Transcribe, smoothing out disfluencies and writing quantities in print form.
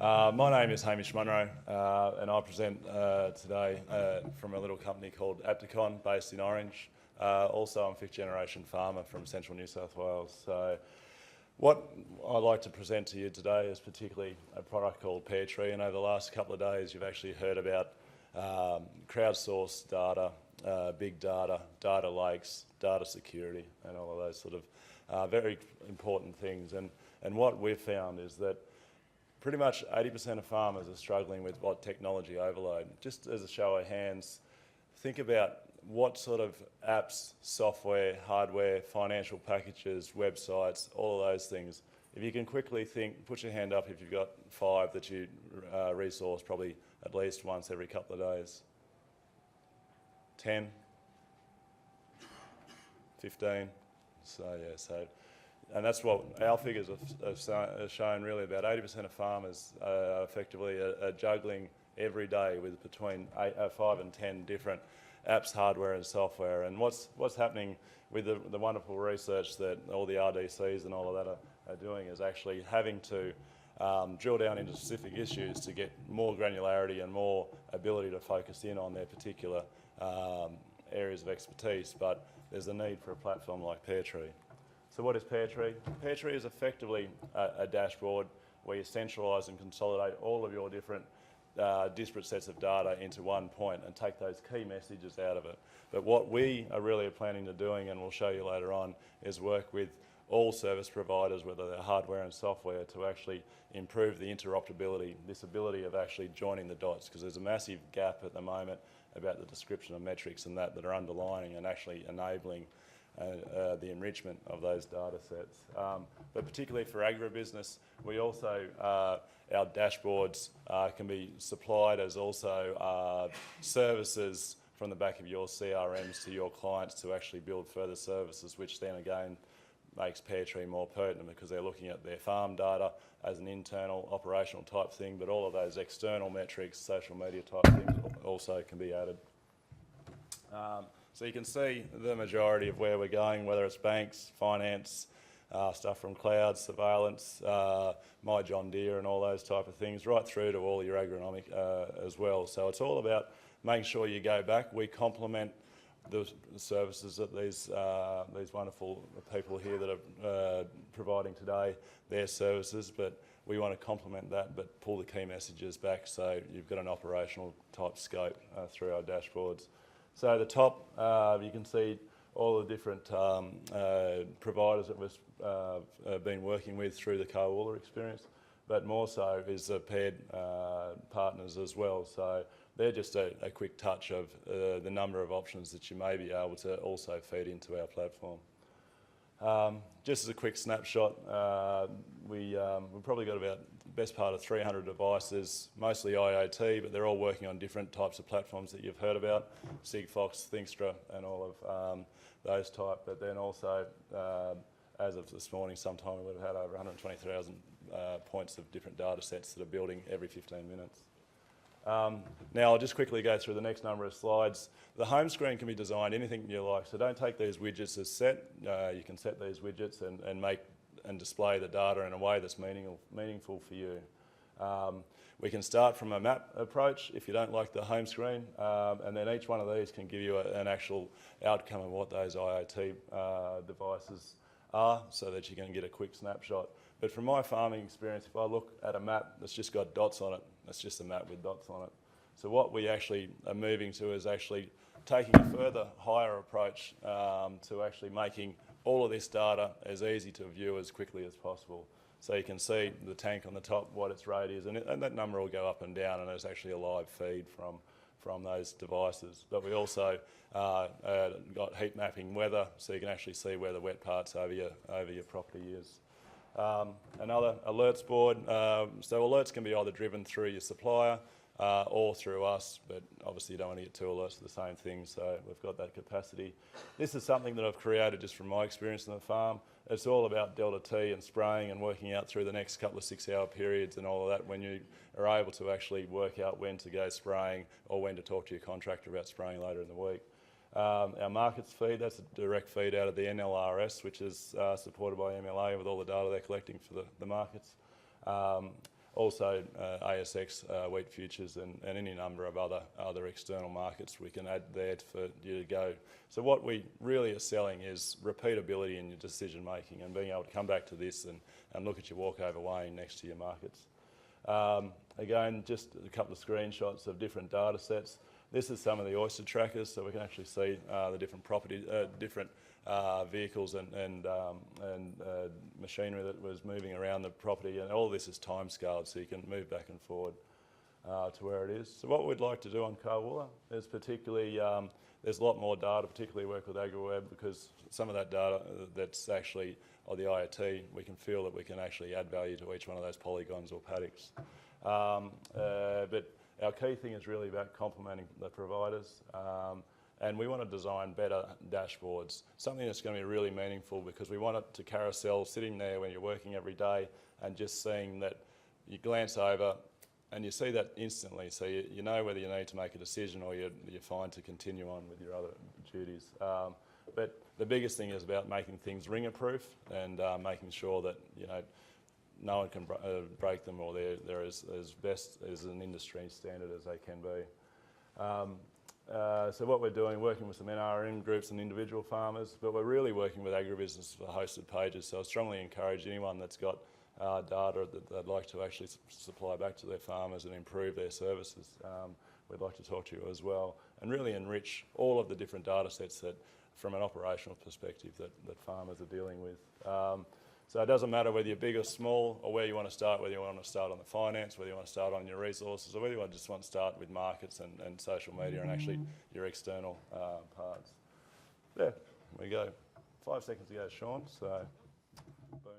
My name is Hamish Munro, and I present today from a little company called Appticon, based in Orange. Also, I'm a fifth generation farmer from central New South Wales. So what I'd like to present to you today is particularly a product called Pear Tree, and over the last couple of days you've actually heard about crowdsourced data, big data, data lakes, data security, and all of those sort of very important things. And what we've found is that pretty much 80% of farmers are struggling with what technology overload. Just as a show of hands, think about what sort of apps, software, hardware, financial packages, websites, all of those things. If you can quickly think, put your hand up if you've got 5 that you resource probably at least once every couple of days. 10? 15? And that's what our figures have shown really. About 80% of farmers effectively are juggling every day with between 5 and 10 different apps, hardware and software. And what's happening with the wonderful research that all the RDCs and all of that are doing is actually having to drill down into specific issues to get more granularity and more ability to focus in on their particular areas of expertise. But there's a need for a platform like Pear Tree. So what is Pear Tree? Pear Tree is effectively a dashboard where you centralise and consolidate all of your different disparate sets of data into one point and take those key messages out of it. But what we are really planning to doing, and we'll show you later on, is work with all service providers, whether they're hardware and software, to actually improve the interoperability, this ability of actually joining the dots, because there's a massive gap at the moment about the description of metrics and that are underlining and actually enabling the enrichment of those data sets. But particularly for agribusiness, we also, our dashboards can be supplied as also services from the back of your CRMs to your clients to actually build further services, which then again makes Pear Tree more pertinent because they're looking at their farm data as an internal operational type thing, but all of those external metrics, social media type things also can be added. So you can see the majority of where we're going, whether it's banks, finance, stuff from cloud, surveillance, My John Deere and all those type of things, right through to all your agronomic as well. So it's all about making sure you go back. We complement the services that these wonderful people here that are providing today, their services, but we want to complement that but pull the key messages back so you've got an operational type scope through our dashboards. So at the top, you can see all the different providers that we've been working with through the co-auler experience, but more so is the paired partners as well. So they're just a quick touch of the number of options that you may be able to also feed into our platform. Just as a quick snapshot, we've probably got about the best part of 300 devices, mostly IoT, but they're all working on different types of platforms that you've heard about, Sigfox, Thinxtra and all of those type. But then also, as of this morning sometime, we've had over 120,000 points of different data sets that are building every 15 minutes. Now I'll just quickly go through the next number of slides. The home screen can be designed anything you like, so don't take these widgets as set. You can set these widgets and make and display the data in a way that's meaningful for you. We can start from a map approach if you don't like the home screen, and then each one of these can give you an actual outcome of what those IoT devices are so that you can get a quick snapshot. But from my farming experience, if I look at a map that's just got dots on it, that's just a map with dots on it. So what we actually are moving to is actually taking a further higher approach to actually making all of this data as easy to view as quickly as possible. So you can see the tank on the top, what its rate is, and that number will go up and down, and there's actually a live feed from those devices. But we also got heat mapping weather, so you can actually see where the wet parts over your property is. Another alerts board, so alerts can be either driven through your supplier or through us, but obviously you don't want to get 2 alerts for the same thing, so we've got that capacity. This is something that I've created just from my experience on the farm. It's all about delta T and spraying and working out through the next couple of 6-hour periods and all of that when you are able to actually work out when to go spraying or when to talk to your contractor about spraying later in the week. Our markets feed, that's a direct feed out of the NLRS, which is supported by MLA with all the data they're collecting for the markets. also ASX wheat futures and any number of other external markets we can add there for you to go. So what we really are selling is repeatability in your decision making and being able to come back to this and look at your walkover weighing next to your markets. Again, just a couple of screenshots of different data sets. This is some of the oyster trackers, so we can actually see the different different vehicles and machinery that was moving around the property, and all this is time scaled, so you can move back and forward to where it is. So what we'd like to do on Carwoola is particularly, there's a lot more data, particularly work with AgriWeb, because some of that data that's actually, or the IoT, we can feel that we can actually add value to each one of those polygons or paddocks. But our key thing is really about complementing the providers, and we want to design better dashboards, something that's going to be really meaningful, because we want it to carousel sitting there when you're working every day and just seeing that you glance over and you see that instantly, so you know whether you need to make a decision or you're fine to continue on with your other duties. But the biggest thing is about making things ringer-proof and making sure that, you know, no one can break them, or they're as best as an industry standard as they can be. So what we're doing, working with some NRM groups and individual farmers, but we're really working with agribusiness for hosted pages. So I strongly encourage anyone that's got data that they'd like to actually supply back to their farmers and improve their services. We'd like to talk to you as well and really enrich all of the different data sets that, from an operational perspective, that farmers are dealing with. So it doesn't matter whether you're big or small, or where you want to start, whether you want to start on the finance, whether you want to start on your resources, or whether you just want to start with markets and social media and actually your external parts. There we go. 5 seconds to go, Sean. So, boom.